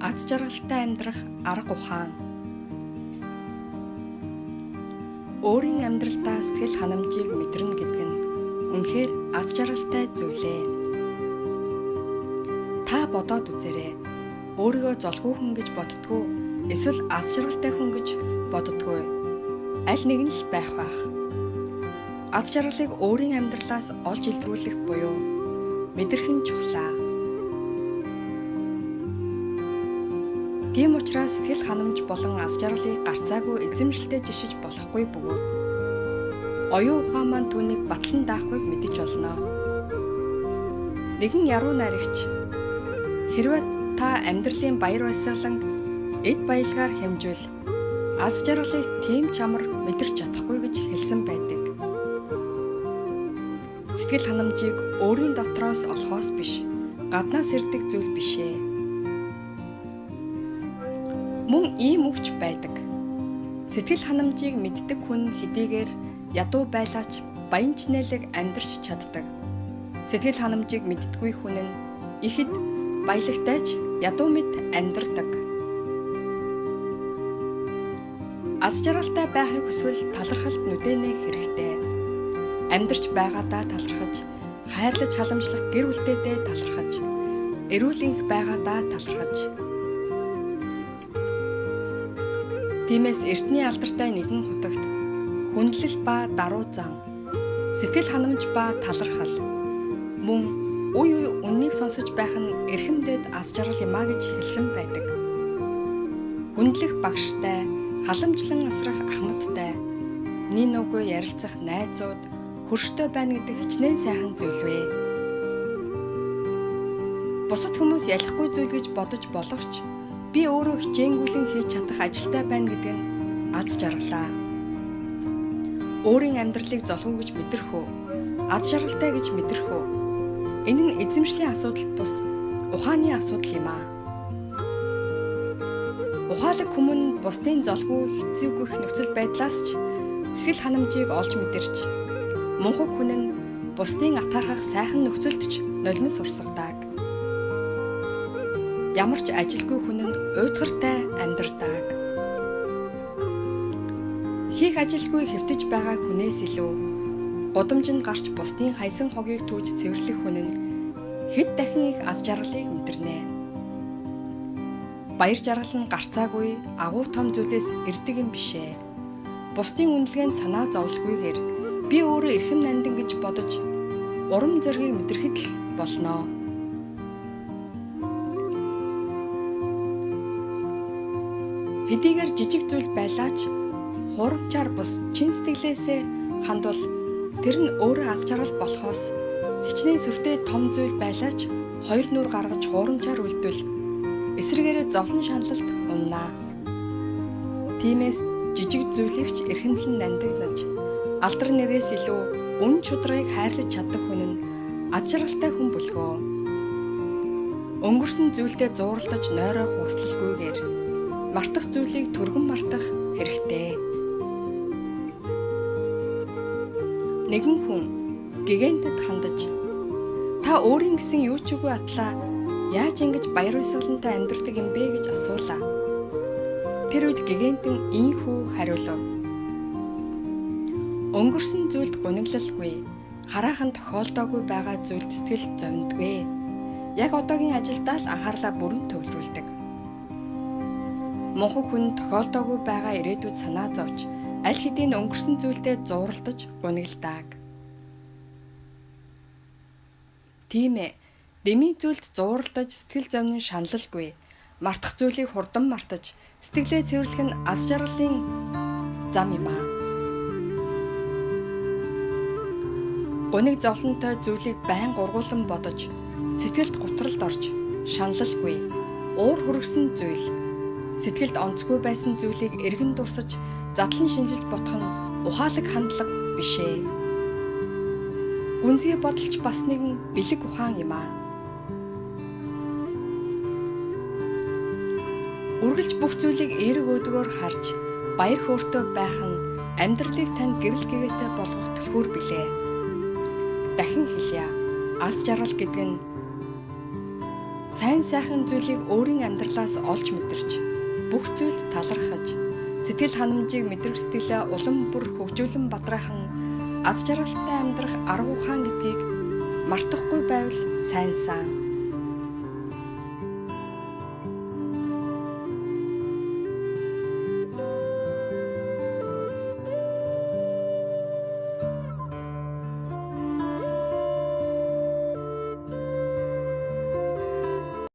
Аз жаргалтай амьдрах арга ухаан. Өөрийн амьдралдаа сэтгэл ханамжийг мэдрэнэ гэдэг нь үнэхээр аз жаргалтай зүйлээ. Та бодоод үзээрэй. Өөрийгөө золгүй хүн гэж боддгоо эсвэл аз жаргалтай хүн гэж боддгоо. Аль нэг нь л байх бах. Аз жаргалыг өөрийн амьдралаас олж илрүүлэх буюу мэдрэх нь чухлаа. Тийм учраас сэтгэл ханамж болон аз жаргалыг гарцаагүй эзэмшилтэй жишиж болохгүй бөгөөд оюун ухаан маань түүнийг батлан даахыг мэдэж олно. Нэгэн яруу найрагч хэрвээ та амьдралын баяр баясгалан эд баялгаар хэмжүүл аз жаргалыг тийм чамар мэдэрч чадахгүй гэж хэлсэн байдаг. Сэтгэл ханамжийг өөрийн дотроос олохоос биш, гаднаас ирдэг зүйл бишээ. Мөн ийм үгч байдаг. Сэтгэл ханамжийг мэддэг хүн хэдийгээр ядуу байлаач баян чинэлэг амьдарч чаддаг. Сэтгэл ханамжийг мэддэггүй хүн нь ихэд баялагтайч ядуу мэд амьдардаг. Аз жаргалтай байхыг хүсвэл талархалт нүдэнэ хэрэгтэй. Амьдарч байгаадаа талархаж, хайрлаж халамжлах гэр бүлтэйдээ талархаж, эрүүл энх байгаадаа талархаж. Тиймээс эртний алдартай нэгэн хутагт хүндлэл ба даруй зан, сэтгэл ханамж ба талархал мөн үе үннийг сонсож байх нь эрхэмдэд аз жаргал юмаа гэж хэлсэн байдаг. Хүндлэх багштай, халамжлан асрах ахмадтай, нин үгүй ярилцах найзууд хөрштэй байна гэдэг хичнээн сайхан зүйл вэ. Бусад хүмүүс ялахгүй зүйл гэж бодож болохч би өөрөө хичээнгүйлэн хийж чадах ажилтай байна гэдэг нь аз жаргалаа. Өөрийн амьдралыг золгүй гэж мэдрэх үү? Аз жаргалтай гэж мэдрэх үү? Энэ нь эзэмшлийн асуудал бус ухааны асуудал юм аа. Ухаалаг хүмүүн бусдын золгүй хэцүүгүйх нөхцөл байдлаас ч сэтгэл ханамжийг олж мэдэрч, мунхаг хүн нь бусдын атаархах сайхан нөхцөлд ч нулимс урсгадаг. Ямар ч ажилгүй хүн нь уйтгартай амьдардаг. Хийх ажилгүй хэвтэж байгаа хүнээс илүү гудамжинд гарч бусдын хайсан хогийг түүж цэвэрлэх хүн нь хэд дахин их аз жаргалыг мэдэрнэ. Баяр жаргал нь гарцаагүй агуу том зүйлээс ирдэг юм бишээ. Бусдын үнэлгээнд санаа зовлгүйгээр би өөрөө эрхэм нандин гэж бодож урам зориг мэдрэхэд л болно. Хэдийгээр жижиг зүйл байлаач хурамчаар бус чин сэтгэлээсээ хандвал тэр нь өөрөө аз жаргал болохоос хичнээн сүртэй том зүйл байлаач хоёр нүур гаргаж хурамчаар үлдвэл эсрэгээрээ зовлон шаналлт уннаа. Тиймээс жижиг зүйлийг ч эрхэмлэн нандинаж алдар нэрээс илүү үн чудрыг хайрлаж чаддаг хүн нь аз жаргалтай хүн бүлгөө. Өнгөрсөн зүйлдээ зууралдаж нойроо хуслалгүйгээр мартах зүйлийг түргэн мартах хэрэгтэй. Нэгэн хүн гэгэнтэд хандаж та өөрийн гэсэн юу ч үгүй атлаа яаж ингэж баяр баясгалантай амьдардаг юм бэ гэж асуулаа. Тэр үед гэгэнтэн ийхүү хариулав. Өнгөрсөн зүйлд гуниглалгүй, хараахан тохиолдоогүй байгаа зүйлд сэтгэл зовдгүй. Яг одоогийн ажилдаа л анхаарлаа бүрэн төвлөрүүлдэг. Мунхаг хүн тохиолдоогүй байгаа ирээдүйд санаа зовж, аль хэдийн өнгөрсөн зүйлдээ зууралдаж гунигладаг. Тийм ээ, дэмий зүйлд зууралдаж сэтгэл зовнон шаналлгүй, мартах зүйлийг хурдан мартаж, сэтгэлээ цэвэрлэх нь аз жаргалын зам юм аа. Гуниг зовлонтой зүйлийг байн гургуулan бодож, сэтгэлд гутралд орж, шаналлгүй, уур хүргэсэн зүйл, сэтгэлд онцгүй байсан зүйлийг эргэн дурсаж, задлан шинжилж бодох нь ухаалаг хандлага бишээ. Гүнзгий бодолч бас нэгэн бэлэг ухаан юм аа. Үргэлж бүх зүйлийг эерэг өдрөөр харж, баяр хөөртэй байх нь амьдралыг танд гэрэл гэгээтэй болгох түлхүүр билээ. Дахин хэлье. Аз жаргал гэдэг нь Сайн сайхан зүйлийг өөрийн амьдралаас олж мэдэрч, бүх зүйлд талархаж, сэтгэл ханамжийг мэдрэх сэтгэлээ улам бүр хөгжүүлэн бадраахан аз жаргалтай амьдрах арга ухаан гэдгийг мартахгүй байвал сайн сан.